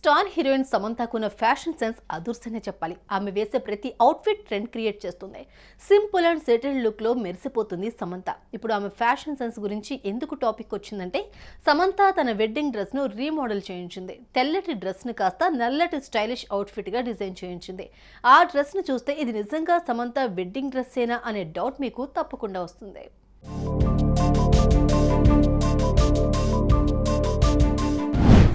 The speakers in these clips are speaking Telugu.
స్టార్ హీరోయిన్ సమంతకున్న ఫ్యాషన్ సెన్స్ అదుర్సనే చెప్పాలి. ఆమె వేసే ప్రతి అవుట్ఫిట్ ట్రెండ్ క్రియేట్ చేస్తుంది. సింపుల్ అండ్ సెటిల్డ్ లుక్ లో మెరిసిపోతుంది సమంత. ఇప్పుడు ఆమె ఫ్యాషన్ సెన్స్ గురించి ఎందుకు టాపిక్ వచ్చిందంటే, సమంత తన వెడ్డింగ్ డ్రెస్ ను రీమోడల్ చేయించింది. తెల్లటి డ్రెస్ ను కాస్త నల్లటి స్టైలిష్ అవుట్ఫిట్ గా డిజైన్ చేయించింది. ఆ డ్రెస్ ను చూస్తే ఇది నిజంగా సమంత వెడ్డింగ్ డ్రెస్సేనా అనే డౌట్ మీకు తప్పకుండా వస్తుంది.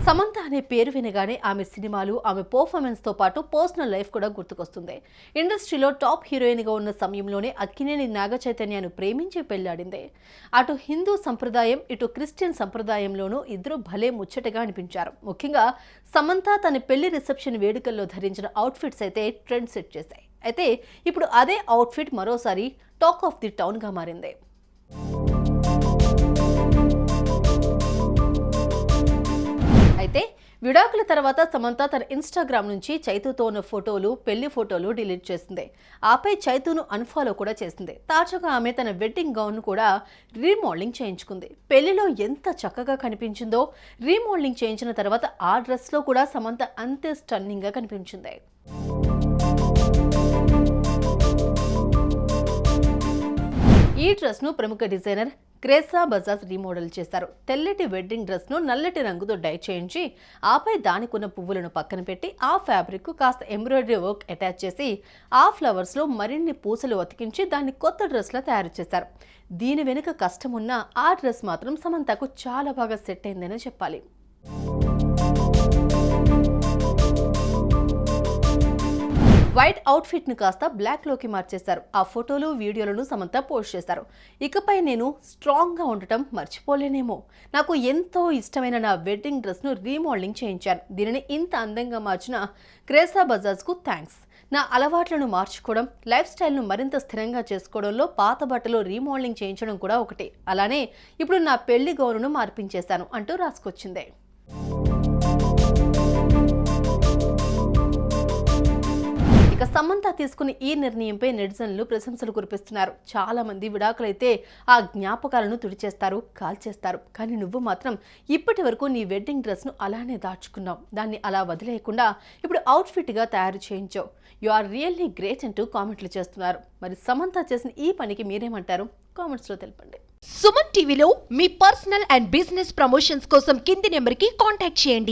సమంత అనే పేరు వినగానే ఆమె సినిమాలు, ఆమె పర్ఫార్మెన్స్ తో పాటు పర్సనల్ లైఫ్ కూడా గుర్తుకొస్తుంది. ఇండస్ట్రీలో టాప్ హీరోయిన్ గా ఉన్న సమయంలోనే అక్కినేని నాగ చైతన్యను ప్రేమించి పెళ్లాడింది. అటు హిందూ సంప్రదాయం, ఇటు క్రిస్టియన్ సంప్రదాయంలోనూ ఇద్దరు భలే ముచ్చటగా అనిపించారు. ముఖ్యంగా సమంత తన పెళ్లి రిసెప్షన్ వేడుకల్లో ధరించిన అవుట్ఫిట్స్ అయితే ట్రెండ్ సెట్ చేశాయి. అయితే ఇప్పుడు అదే అవుట్ఫిట్ మరోసారి టాక్ ఆఫ్ ది టౌన్ గా మారింది. అయితే విడాకుల తర్వాత సమంత తన ఇన్స్టాగ్రామ్ నుంచి చైతుతో ఉన్న ఫోటోలు, పెళ్లి ఫోటోలు డిలీట్ చేసింది. ఆపై చైతును అన్ఫాలో కూడా చేసింది. తాజాగా ఆమె తన వెడ్డింగ్ గౌన్ కూడా రీమోడలింగ్ చేయించుకుంది. పెళ్లిలో ఎంత చక్కగా కనిపించిందో, రీమోడలింగ్ చేయించిన తర్వాత ఆ డ్రెస్ లో కూడా సమంత అంతే స్టన్నింగ్ గా కనిపించింది. ఈ డ్రెస్ ను ప్రముఖ డిజైనర్ క్రేసా బజాజ్ రీమోడల్ చేశారు. తెల్లటి వెడ్డింగ్ డ్రెస్ ను నల్లటి రంగుతో డై చేయించి, ఆపై దానికున్న పువ్వులను పక్కన పెట్టి ఆ ఫ్యాబ్రిక్ కు కాస్త ఎంబ్రాయిడరీ వర్క్ అటాచ్ చేసి, ఆ ఫ్లవర్స్ లో మరిన్ని పూసలు అతికించి దాన్ని కొత్త డ్రెస్ లా తయారు చేశారు. దీని వెనుక కష్టం ఉన్న ఆ డ్రెస్ మాత్రం సమంతకు చాలా బాగా సెట్ అయిందని చెప్పాలి. వైట్ అవుట్ఫిట్ ను కాస్త బ్లాక్ లోకి మార్చేశారు. ఆ ఫోటోలు, వీడియోలను సమంత పోస్ట్ చేశారు. ఇకపై నేను స్ట్రాంగ్ గా ఉండటం మర్చిపోలేనేమో. నాకు ఎంతో ఇష్టమైన నా వెడ్డింగ్ డ్రెస్ ను రీమోడలింగ్ చేయించాను. దీనిని ఇంత అందంగా మార్చిన క్రేసా బజాజ్ కు థ్యాంక్స్. నా అలవాట్లను మార్చుకోవడం, లైఫ్ స్టైల్ ను మరింత స్థిరంగా చేసుకోవడంలో పాత బట్టలు రీమోడలింగ్ చేయించడం కూడా ఒకటి. అలానే ఇప్పుడు నా పెళ్లి గౌనును మార్పించేశాను అంటూ రాసుకొచ్చింది. ఇక సమంత తీసుకున్న ఈ నిర్ణయంపై నెటిజన్లు ప్రశంసలు కురిపిస్తున్నారు. చాలా మంది విడాకులైతే ఆ జ్ఞాపకాలను తుడిచేస్తారు, కాల్చేస్తారు. కానీ నువ్వు మాత్రం ఇప్పటి వరకు నీ వెడ్డింగ్ డ్రెస్ ను అలానే దాచుకున్నావు. దాన్ని అలా వదిలేయకుండా ఇప్పుడు అవుట్ఫిట్ గా తయారు చేయించావు. యు ఆర్ రియల్లీ గ్రేట్ అంటూ కామెంట్లు చేస్తున్నారు. మరి సమంత చేసిన ఈ పనికి మీరేమంటారు? కామెంట్స్ లో తెలపండి. సుమన్ టీవీలో మీ పర్సనల్ అండ్ బిజినెస్ ప్రమోషన్స్ కోసం కింది నెంబర్కి కాంటాక్ట్ చేయండి.